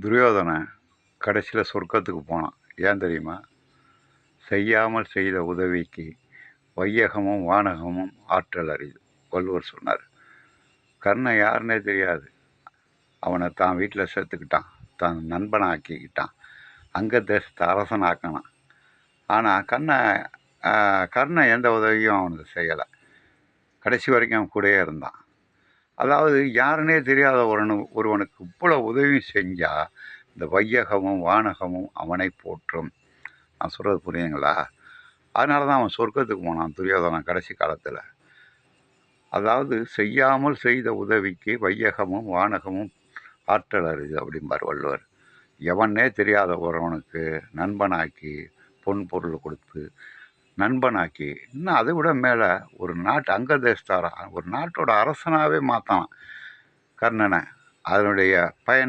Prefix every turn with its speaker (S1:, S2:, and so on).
S1: துரியோதனன் கடைசியில் சொர்க்கத்துக்கு போனான். ஏன் தெரியுமா? செய்யாமல் செய்த உதவிக்கு வையகமும் வானகமும் ஆற்றல் அறியுது. வள்ளுவர் சொன்னார். கர்ணன் யாருன்னே தெரியாது. அவனை தான் வீட்டில் சேர்த்துக்கிட்டான், தான் நண்பனை ஆக்கிக்கிட்டான், அங்க தேசத்தை அரசனாக்கினான். ஆனால் கர்ணன் எந்த உதவியும் அவனுக்கு செய்யலை. கடைசி வரைக்கும் அவன் கூடயே இருந்தான். அதாவது யாருன்னே தெரியாத ஒருவனுக்கு இவ்வளோ உதவி செஞ்சால் இந்த வையகமும் வானகமும் அவனை போற்றும். நான் சொல்கிறது புரியுங்களா? அதனால தான் அவன் சொர்க்கத்துக்கு போனான் துரியோதனன் கடைசி காலத்தில். அதாவது செய்யாமல் செய்த உதவிக்கு வையகமும் வானகமும் ஆற்றல் அறியுது அப்படிம்பார் வள்ளுவர். எவனே தெரியாத ஒருவனுக்கு நண்பனாக்கி பொன் பொருள் கொடுத்து நண்பனாக்கி, இன்னும் அதை விட மேலே ஒரு அங்க தேசத்தாரா ஒரு நாட்டோட அரசனாகவே மாற்றான் கர்ணனை. அதனுடைய பயன்